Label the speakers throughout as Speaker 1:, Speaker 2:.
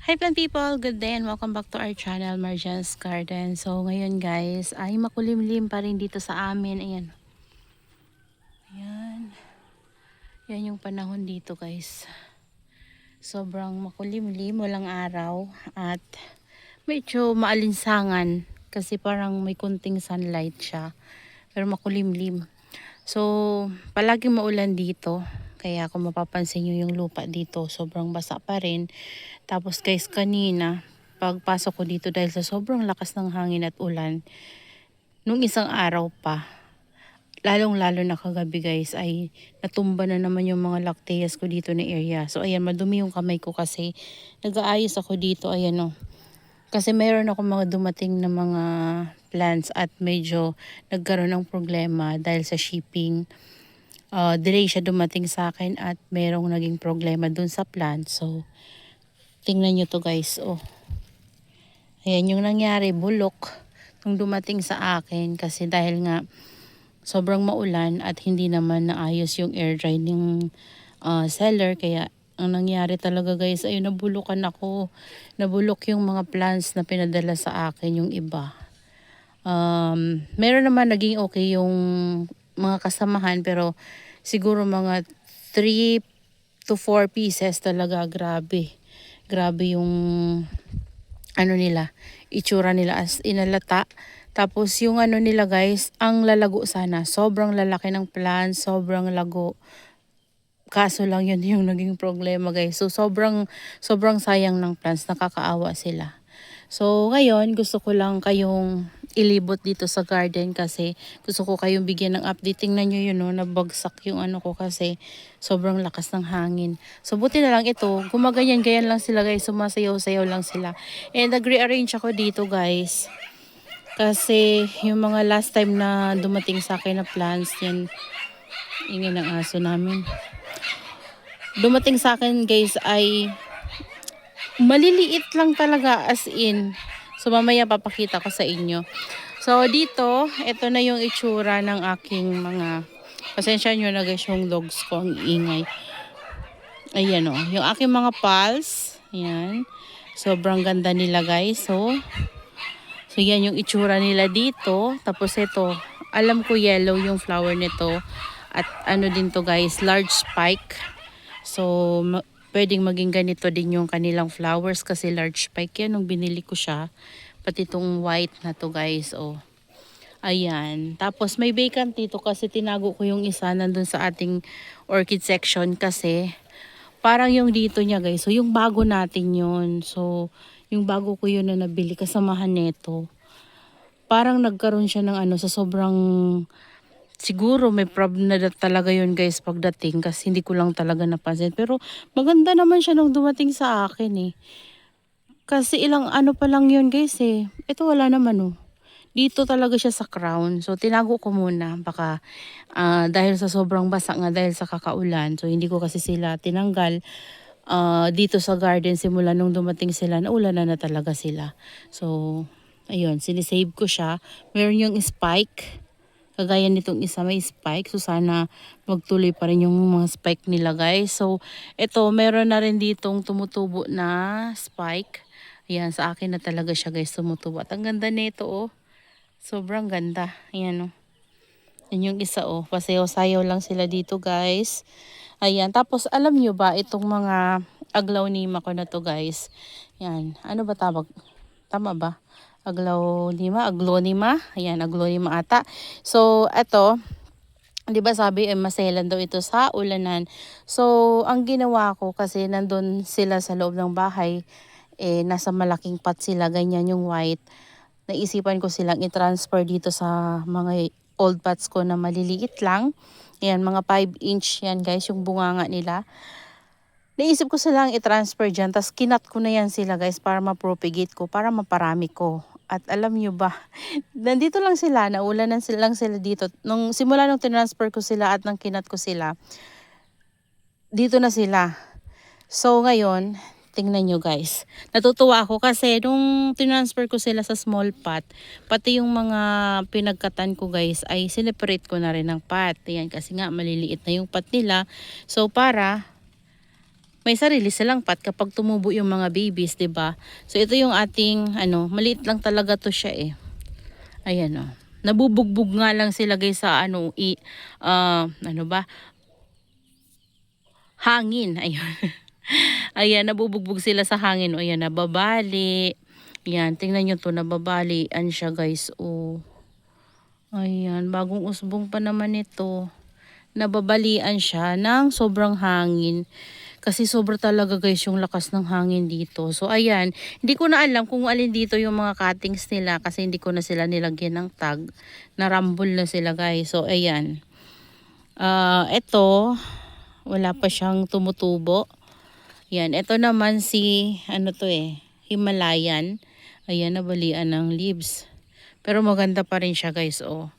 Speaker 1: Hi plant people, good day and welcome back to our channel, Marjan's Garden. So ngayon guys, ay makulimlim pa rin dito sa amin. Ayan. Ayan. Yan yung panahon dito guys. Sobrang makulimlim, walang araw at medyo maalinsangan kasi parang may kunting sunlight siya. Pero makulimlim. So palaging maulan dito. Kaya kung mapapansin nyo yung lupa dito, sobrang basa pa rin. Tapos guys, kanina, pagpasok ko dito dahil sa sobrang lakas ng hangin at ulan, nung isang araw pa, lalong-lalo na kagabi guys, ay natumba na naman yung mga lacteas ko dito na area. So ayan, madumi yung kamay ko kasi nag-aayos ako dito, ayan o. Kasi meron ako mga dumating na mga plants at medyo nagkaroon ng problema dahil sa shipping. Delay siya dumating sa akin at merong naging problema dun sa plant. So, tingnan nyo to guys. Oh. Ayan yung nangyari, bulok nung dumating sa akin kasi dahil nga sobrang maulan at hindi naman naayos yung air dry ng seller. Kaya ang nangyari talaga guys ay nabulukan ako. Nabulok yung mga plants na pinadala sa akin, yung iba. Meron naman naging okay yung mga kasamahan pero siguro mga 3 to 4 pieces talaga, grabe yung ano nila, itsura nila as inalata. Tapos yung ano nila guys, ang lalago sana, sobrang lalaki ng plant, sobrang lago. Kaso lang yun yung naging problema guys. So sobrang sayang ng plants, nakakaawa sila. So ngayon gusto ko lang kayong ilibot dito sa garden kasi gusto ko kayong bigyan ng update. Tingnan nyo yun, no, nabagsak yung ano ko kasi sobrang lakas ng hangin. So buti na lang ito, gumaganyan-ganyan lang sila guys, sumasayaw-sayaw lang sila. And nag-rearrange ako dito guys. Kasi yung mga last time na dumating sa akin na plants, yan, ingin ng aso namin. Dumating sa akin guys ay maliliit lang talaga as in. So mamaya papakita ko sa inyo. So dito, ito na yung itsura ng aking mga, pasensya nyo na guys yung dogs ko, ang ingay. Ayan o, yung aking mga pals. Ayan. Sobrang ganda nila guys. So yan yung itsura nila dito. Tapos ito, alam ko yellow yung flower nito. At ano din to guys, large spike. So pwedeng maging ganito din yung kanilang flowers kasi large spike yan nung binili ko siya. Pati itong white na to guys. Oh. Ayan. Tapos may vacant dito kasi tinago ko yung isa nandun sa ating orchid section kasi parang yung dito niya guys. So yung bago natin yun. So yung bago ko yun na nabili kasamahan nito. Parang nagkaroon siya ng ano sa sobrang, siguro may problem na talaga yun guys pagdating kasi hindi ko lang talaga napansin. Pero maganda naman siya nung dumating sa akin eh. Kasi ilang ano pa lang yun guys eh. Ito wala naman oh. Dito talaga siya sa crown. So tinago ko muna. Baka dahil sa sobrang basa nga dahil sa kakaulan. So hindi ko kasi sila tinanggal. Dito sa garden simula nung dumating sila naulan na talaga sila. So ayun, sinisave ko siya. Meron yung spike. Kagaya nitong isa may spike. So sana magtuloy pa rin yung mga spike nila guys. So ito meron na rin ditong tumutubo na spike. Ayan, sa akin na talaga siya guys tumutubo. At ang ganda nito oh. Sobrang ganda. Ayan oh. Yan yung isa oh. Pasayaw-sayaw lang sila dito guys. Ayan. Tapos alam nyo ba itong mga aglaonema ko na to guys. Yan. Ano ba tawag? Tama ba? Aglonema. Ayan, aglonema ata. So, eto, 'di ba sabi maselan daw ito sa ulanan. So, ang ginawa ko kasi nandun sila sa loob ng bahay, nasa malaking pot sila, ganyan yung white. Naisipan ko silang i-transfer dito sa mga old pots ko na maliliit lang. Ayan, mga 5-inch yan guys, yung bunganga nila. Naisip ko silang i-transfer dyan, tapos kinat ko na yan sila guys para ma-propagate ko, para maparami ko. At alam nyo ba, nandito lang sila, naulanan lang sila dito. Nung simula nung tinransfer ko sila at nang kinat ko sila, dito na sila. So ngayon, tingnan nyo guys. Natutuwa ako kasi nung tinransfer ko sila sa small pot, pati yung mga pinagkatan ko guys ay sineparate ko na rin ng pot. Ayan, kasi nga maliliit na yung pot nila. So para may sarili silang pot kapag tumubo yung mga babies, 'di ba? So ito yung ating maliit lang talaga to siya eh. Ayan oh. Nabubugbog nga lang sila guys sa ano ba? Hangin. Ayun. Ayan, nabubugbog sila sa hangin. O ayan, nababali. Ayan, tingnan nyo to, nababalian siya guys. Oh. Ayan, bagong usbong pa naman ito. Nababalian siya ng sobrang hangin. Kasi sobra talaga guys yung lakas ng hangin dito. So ayan, hindi ko na alam kung alin dito yung mga cuttings nila kasi hindi ko na sila nilagyan ng tag. Narambol na sila guys. So ayan. Ito, wala pa siyang tumutubo. Yan, ito naman si Himalayan. Ayan, nabalian ng leaves. Pero maganda pa rin siya guys, oh.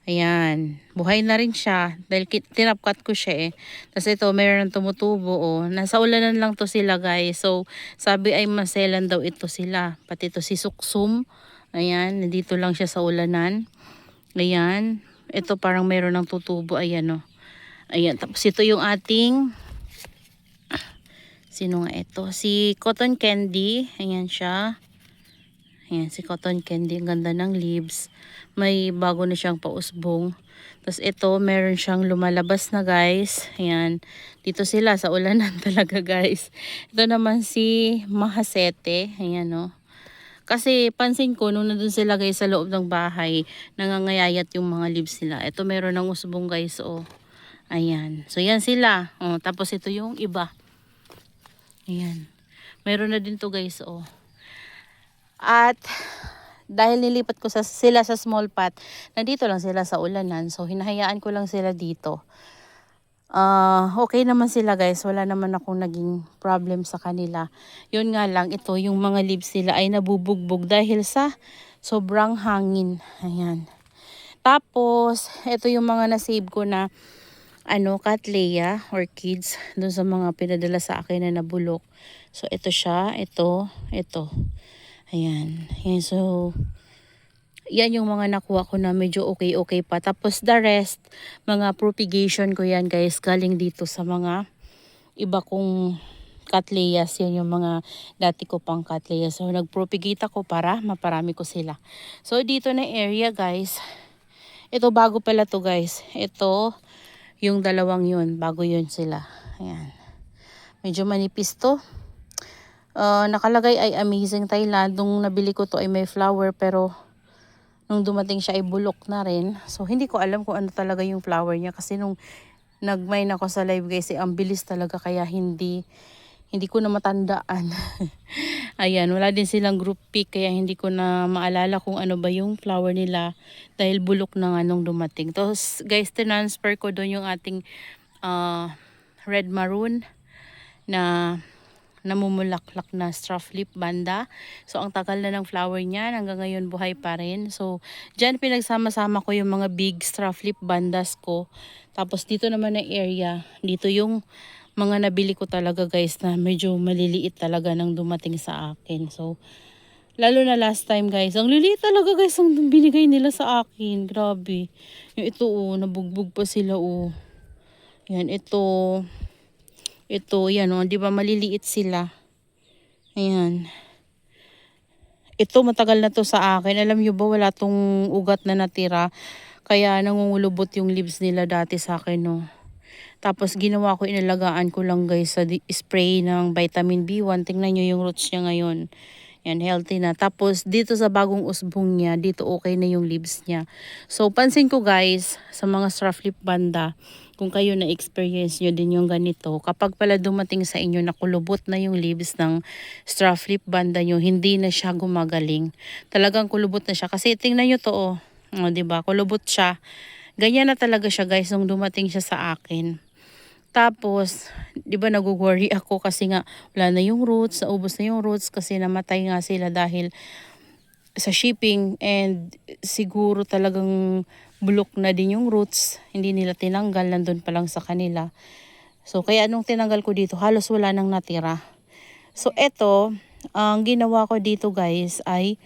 Speaker 1: Ayan, buhay na rin siya dahil tinapkat ko siya eh. Tapos ito, mayroon tumutubo oh. Nasa ulanan lang to sila guys. So, sabi ay maselan daw ito sila. Pati ito si Suksum. Ayan, nandito lang siya sa ulanan. Ayan, ito parang mayroon ng tutubo. Ayan oh. Ayan, tapos ito yung ating sino nga ito? Si Cotton Candy. Ayan siya. Ayan, si Cotton Candy. Ang ganda ng leaves. May bago na siyang pausbong. Tapos ito, meron siyang lumalabas na guys. Ayan. Dito sila sa ulanan talaga guys. Ito naman si Mahasete. Ayan o. Kasi pansin ko, nung nandun sila guys sa loob ng bahay, nangangayayat yung mga leaves nila. Ito meron ng usbong guys o. Ayan. So yan sila. O, tapos ito yung iba. Ayan. Meron na din to guys, oh. At dahil nilipat ko sila sa small pot, nandito lang sila sa ulanan. So hinahayaan ko lang sila dito. Okay naman sila guys. Wala naman akong naging problem sa kanila. Yun nga lang, ito yung mga leaves nila ay nabubugbog dahil sa sobrang hangin. Ayan. Tapos, ito yung mga nasave ko na Cattleya orchids doon sa mga pinadala sa akin na nabulok. So ito siya, ito. Ayan. Ayan, so yan yung mga nakuha ko na medyo okay pa. Tapos the rest, mga propagation ko yan guys, galing dito sa mga iba kong Cattleyas. Yan yung mga dati ko pang Cattleyas. So nagpropagate ako para maparami ko sila. So dito na area guys, ito bago pala to guys. Ito yung dalawang yun, bago yun sila. Ayan. Medyo manipis to. Nakalagay ay Amazing Thailand. Nung nabili ko to ay may flower pero nung dumating siya ay bulok na rin. So hindi ko alam kung ano talaga yung flower niya kasi nung nag-mine ako sa live guys ang bilis talaga kaya hindi ko na matandaan. Ayan, wala din silang group pic kaya hindi ko na maalala kung ano ba yung flower nila dahil bulok na nga nung dumating. Tapos guys, transfer ko doon yung ating red maroon na namumulaklak na straw leaf banda. So ang tagal na ng flower niya, hanggang ngayon buhay pa rin. So dyan pinagsama-sama ko yung mga big straw leaf bandas ko. Tapos dito naman na area, dito yung mga nabili ko talaga guys na medyo maliliit talaga nang dumating sa akin. So lalo na last time guys, ang liliit talaga guys ang binigay nila sa akin. Grabe. Yung ito nabugbog pa sila Yan, ito, yan di ba maliliit sila. Ayan. Ito matagal na to sa akin. Alam nyo ba wala tong ugat na natira. Kaya nangungulubot yung leaves nila dati sa akin Tapos ginawa ko, inalagaan ko lang guys sa spray ng vitamin B1. Tingnan nyo yung roots niya ngayon. Yan, healthy na. Tapos dito sa bagong usbong niya, dito okay na yung leaves niya. So pansin ko guys, sa mga straw leaf banda, kung kayo na-experience nyo din yung ganito, kapag pala dumating sa inyo na kulubot na yung leaves ng straw leaf banda nyo, hindi na siya gumagaling. Talagang kulubot na siya. Kasi tingnan nyo to diba? Kulubot siya. Ganyan na talaga siya guys nung dumating siya sa akin. Tapos, di ba nag-worry ako kasi nga wala na yung roots, naubos na yung roots kasi namatay nga sila dahil sa shipping and siguro talagang bulok na din yung roots. Hindi nila tinanggal, nandun pa lang sa kanila. So, kaya nung tinanggal ko dito, halos wala nang natira. So, eto, ang ginawa ko dito guys ay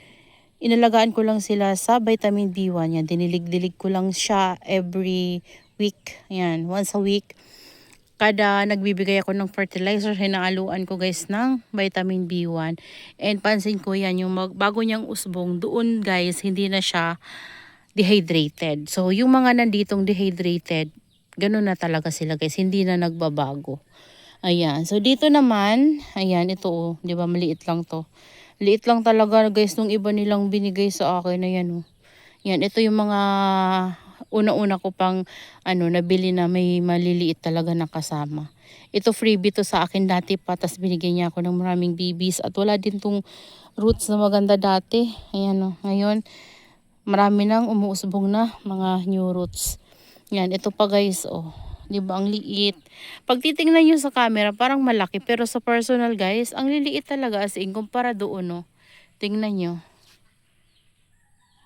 Speaker 1: inalagaan ko lang sila sa vitamin B1. Yan, dinilig-dilig ko lang siya every week. Yan, once a week. kada nagbibigay ako ng fertilizer, hinaaluan ko guys ng vitamin B1. And pansin ko yan, yung bago niyang usbong, doon guys, hindi na siya dehydrated. So, yung mga nanditong dehydrated, ganun na talaga sila guys, hindi na nagbabago. Ayan, so dito naman, ayan, ito oh, di ba maliit lang to. Liit lang talaga guys nung iba nilang binigay sa akin, ayan oh. Yan, ito yung mga una-una ko pang nabili na may maliliit talaga na kasama. Ito freebie to sa akin dati pa, tas binigyan niya ako ng maraming babies at wala din tong roots na maganda dati. Ayan o, ngayon marami nang umuusbong na mga new roots. Yan, ito pa guys oh. 'Di ba ang liit? Pag titingnan niyo sa camera parang malaki pero sa personal guys, ang liliit talaga as in kumpara doon oh. Tingnan niyo.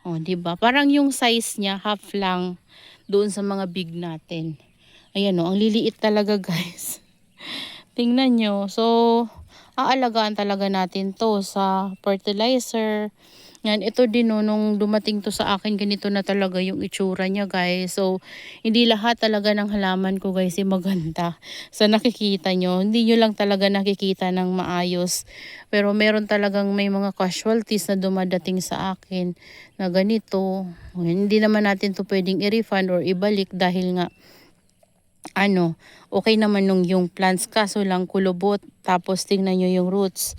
Speaker 1: Oh, 'di ba? Parang yung size niya half lang doon sa mga big natin. Ayan oh, ang liliit talaga, guys. Tingnan nyo. So, aalagaan talaga natin 'to sa fertilizer. Yan, ito din no, nung dumating to sa akin, ganito na talaga yung itsura niya guys. So, hindi lahat talaga ng halaman ko guys maganda. Sa nakikita nyo, hindi nyo lang talaga nakikita ng maayos. Pero meron talagang may mga casualties na dumadating sa akin na ganito. Hindi naman natin to pwedeng i-refund or ibalik dahil nga okay naman nung yung plants kaso lang kulubot. Tapos tingnan nyo yung roots,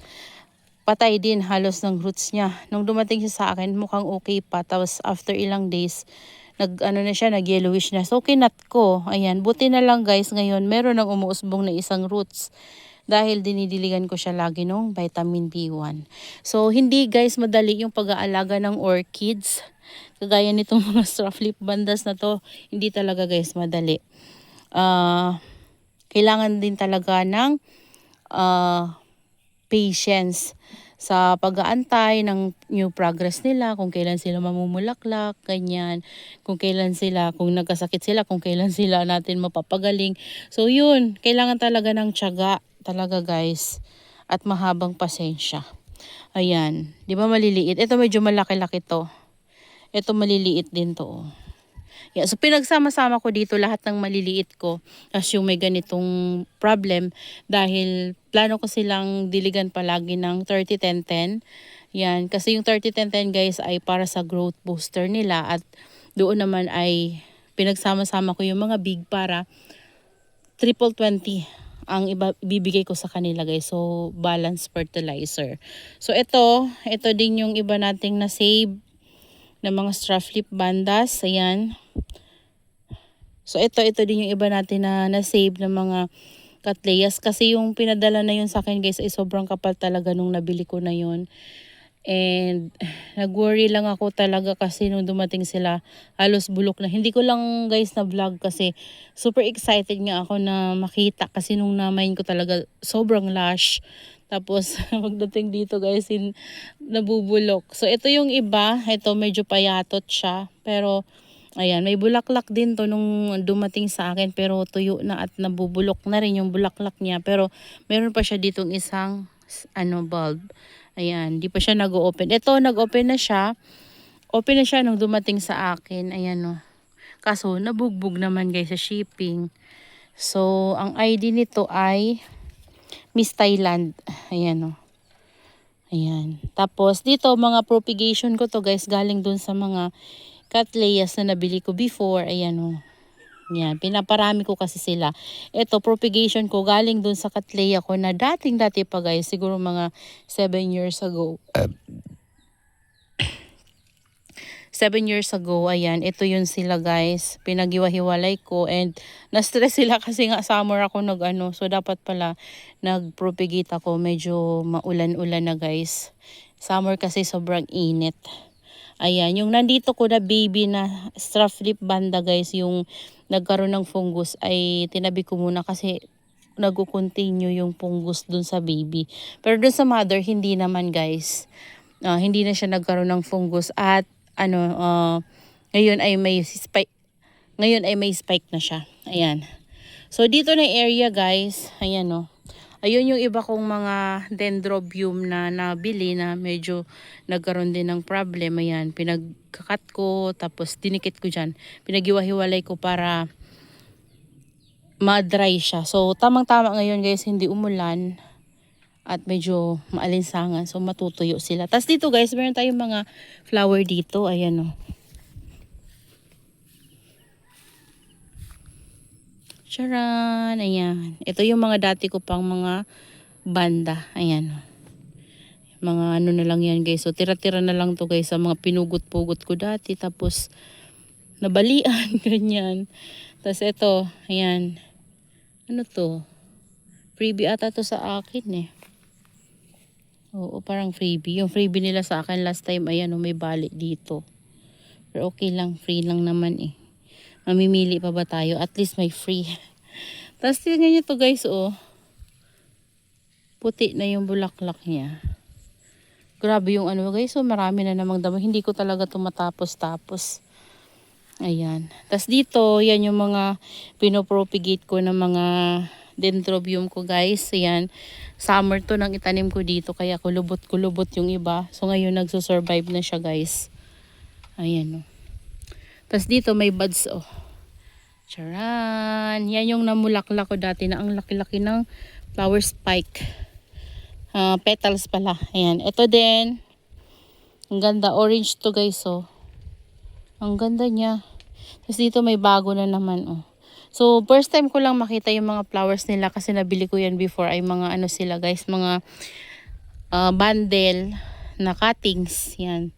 Speaker 1: patay din halos ng roots niya. Nung dumating siya sa akin, mukhang okay pa. Tapos after ilang days, na siya, nag-yellowish na. So kinat ko. Ayan, buti na lang guys, ngayon meron ng umuusbong na isang roots. Dahil dinidiligan ko siya lagi nung vitamin B1. So hindi guys madali yung pag-aalaga ng orchids. Kagaya nitong mga straw leaf bandas na to, hindi talaga guys madali. Kailangan din talaga ng patience sa pag-aantay ng new progress nila, kung kailan sila mamumulaklak, ganyan, kung nagkasakit sila, kung kailan sila natin mapapagaling. So yun, kailangan talaga ng tiyaga talaga guys at mahabang pasensya. Ayan, di ba maliliit? Ito medyo malaki-laki to. Ito maliliit din to. Oh. Yeah, so pinagsama-sama ko dito lahat ng maliliit ko as yung may ganitong problem dahil plano ko silang diligan palagi ng 30-10-10. Yan, kasi yung 30-10-10 guys ay para sa growth booster nila at doon naman ay pinagsama-sama ko yung mga big para 30-20 ang ibibigay ko sa kanila guys. So balance fertilizer. So ito din yung iba nating na save na mga straw leaf bandas. Ayan. So ito din yung iba natin na na-save ng mga Cattleyas. Kasi yung pinadala na yun sa akin guys ay sobrang kapal talaga nung nabili ko na yun. And nag-worry lang ako talaga kasi nung dumating sila halos bulok na. Hindi ko lang guys na vlog kasi super excited nga ako na makita. Kasi nung namayin ko talaga sobrang lush. Tapos pagdating dito guys nabubulok. So ito yung iba. Ito medyo payatot siya. Pero ayan, may bulaklak din to nung dumating sa akin pero tuyo na at nabubulok na rin yung bulaklak niya. Pero meron pa siya ditong isang bulb. Ayan, di pa siya nag-open. Ito, nag-open na siya. Open na siya nung dumating sa akin. Ayan o. Kaso, nabugbog naman guys sa shipping. So, ang ID nito ay Miss Thailand. Ayan o. Ayan. Tapos, dito, mga propagation ko to guys, galing dun sa mga Cattleyas na nabili ko before. Ayan o. Yan, pinaparami ko kasi sila. Ito, propagation ko galing dun sa Cattleya ko na dati pa guys. Siguro mga 7 years ago. 7 years ago, ayan, ito yun sila guys. Pinaghiwa-hiwalay ko and na-stress sila kasi nga summer ako so dapat pala nag-propagate ako. Medyo maulan-ulan na guys. Summer kasi sobrang init. Ayan, yung nandito ko na baby na straw leaf banda guys, yung nagkaroon ng fungus ay tinabi ko muna kasi nag-continue yung fungus dun sa baby. Pero dun sa mother, hindi naman guys. Hindi na siya nagkaroon ng fungus at ngayon ay may spike na siya. Ayan. So dito na area guys, ayan o. Ayun yung iba kong mga dendrobium na nabili na medyo nagkaroon din ng problem. Ayan, pinagkakat ko tapos dinikit ko dyan. Pinaghiwa-hiwalay ko para ma-dry siya. So, tamang-tama ngayon guys, hindi umulan at medyo maalinsangan. So, matutuyo sila. Tapos dito guys, meron tayong mga flower dito. Ayan o. Charan! Ayan. Ito yung mga dati ko pang mga banda. Ayan o. Mga ano na lang yan guys. So, tira-tira na lang to guys sa mga pinugot-pugot ko dati. Tapos, nabalian. Ganyan. Tapos ito, ayan. Ano to? Freebie ata to sa akin eh. Oo, parang freebie. Yung freebie nila sa akin last time, ayan o, may bali dito. Pero okay lang, free lang naman eh. Mamimili pa ba tayo? At least may free. Tapos tingnan nyo to guys, oh. Puti na yung bulaklak niya. Grabe yung ano guys, so marami na namang damo. Hindi ko talaga tumatapos-tapos. Ayan. Tapos dito, yan yung mga pinopropagate ko ng mga dendrobium ko guys. Ayan. Summer to nang itanim ko dito. Kaya kulubot-kulubot yung iba. So ngayon nagsusurvive na siya guys. Ayan o. Tapos dito may buds oh. Charan! Yan yung namulaklak ko dati na ang laki-laki ng flower spike. Petals pala. Ayan. Ito din. Ang ganda. Orange to guys oh. Ang ganda niya. Tapos dito may bago na naman oh. So first time ko lang makita yung mga flowers nila kasi nabili ko yan before ay mga ano sila guys. Mga bundle na cuttings. Yan.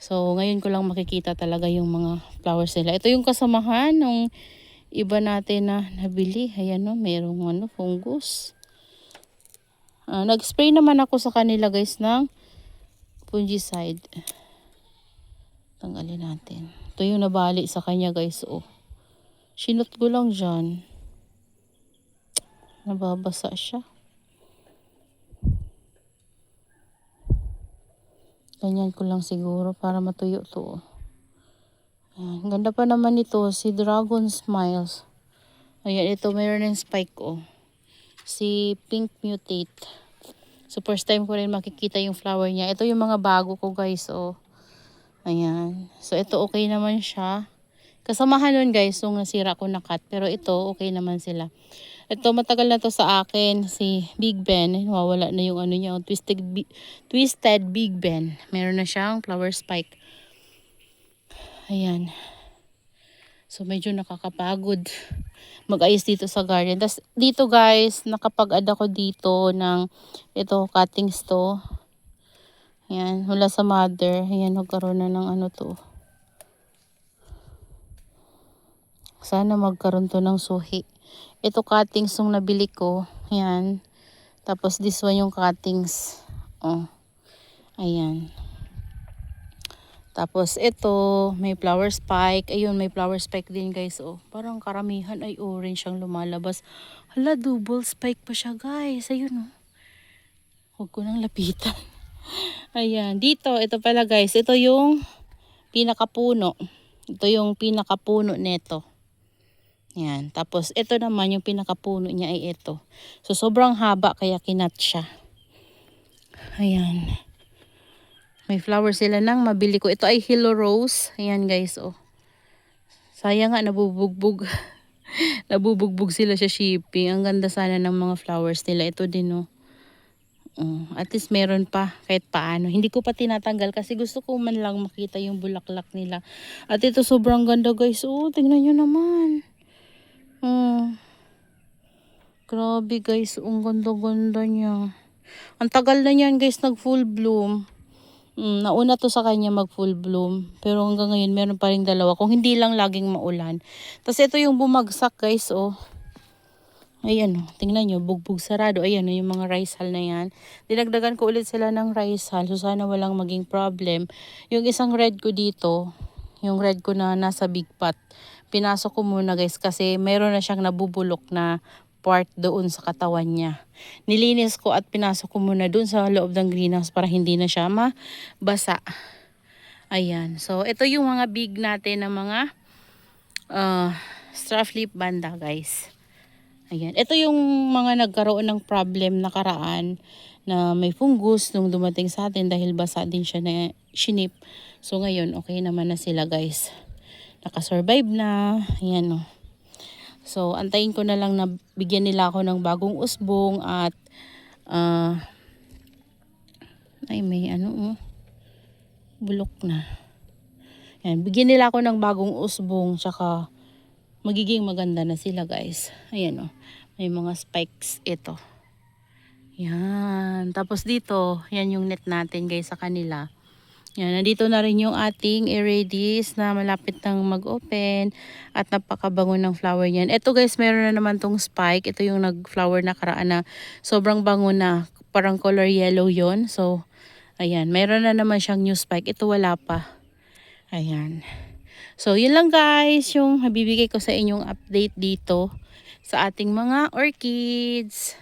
Speaker 1: So ngayon ko lang makikita talaga yung mga flowers nila. Ito yung kasamahan ng iba natin na nabili. Ayan o, merong ano, fungus. Nag-spray naman ako sa kanila guys ng fungicide. Tanggalin natin. Ito yung nabali sa kanya guys. Oh. Sinot ko lang dyan. Nababasa siya. Ganyan ko lang siguro para matuyo to. Ayan. Ganda pa naman ito. Si Dragon Smiles. Ayan, ito mayroon ng spike oh. Si Pink Mutate. So first time ko rin makikita yung flower niya. Ito yung mga bago ko guys oh. Ayan. So ito okay naman siya. Kasamahan nun guys yung nasira ko na cut. Pero ito okay naman sila. Ito matagal na to sa akin. Si Big Ben. Nawawala na yung ano niya. Twisted Big Ben. Meron na siyang flower spike. Ayan. So medyo nakakapagod mag-ayos dito sa garden. Tapos dito guys, nakapag-add ako dito ng ito cuttings to. Ayan, mula sa mother. Ayan, nagkaroon na ng ano to. Sana magkaroon to ng suhi. Ito cuttings yung nabili ko. Ayan. Tapos this one yung cuttings. Oh. Ayan. Tapos ito, may flower spike. Ayun, may flower spike din guys. Oh, parang karamihan ay orange ang lumalabas. Hala, double spike pa siya guys. Ayun oh. Huwag ko nang lapitan. Ayan, dito, ito pala guys. Ito yung pinakapuno. Ito yung pinakapuno neto. Ayan, tapos ito naman yung pinakapuno niya ay ito. So, sobrang haba kaya kinat siya. Ayan. May flower sila nang mabili ko. Ito ay Hello Rose. Ayan guys, oh. Sayang nga, nabubugbog. Nabubugbog sila sa shipping. Ang ganda sana ng mga flowers nila. Ito din, oh. At least meron pa kahit paano. Hindi ko pa tinatanggal kasi gusto ko man lang makita yung bulaklak nila. At ito sobrang ganda guys. Oh, tingnan nyo naman. Grabe guys. Ang ganda-ganda niya. Ang tagal na niyan guys nag full bloom. Nauna to sa kanya mag full bloom. Pero hanggang ngayon meron pa rin dalawa. Kung hindi lang laging maulan. Tapos ito yung bumagsak guys. Oh. Ayan oh. Tingnan nyo. Bugbog sarado. Ayan oh, yung mga rice hull na yan. Dinagdagan ko ulit sila ng rice hull. So sana walang maging problem. Yung isang red ko dito. Yung red ko na nasa big pot. Pinasok ko muna guys. Kasi meron na siyang nabubulok na part doon sa katawan niya. Nilinis ko at pinasok ko muna doon sa loob ng greenhouse para hindi na siya mabasa. Ayan. So, ito yung mga big natin na mga straw leaf banda guys. Ayan. Ito yung mga nagkaroon ng problem nakaraan na may fungus nung dumating sa atin dahil basa din siya na shinip. So, ngayon okay naman na sila guys. Nakasurvive na. Ayan o. So, antayin ko na lang na bigyan nila ako ng bagong usbong at ay may ano bulok na. Yan, bigyan nila ako ng bagong usbong tsaka magiging maganda na sila guys. Ayan may mga spikes ito. Yan, tapos dito, yan yung net natin guys sa kanila. Yan, nandito na rin yung ating Aerides na malapit nang mag-open at napakabango ng flower niyan. Ito guys, meron na naman tong spike. Ito yung nag-flower na karaan na sobrang bango na. Parang color yellow yon. So, ayan, meron na naman siyang new spike. Ito wala pa. Ayan. So, yun lang guys, yung mabibigay ko sa inyong update dito sa ating mga orchids.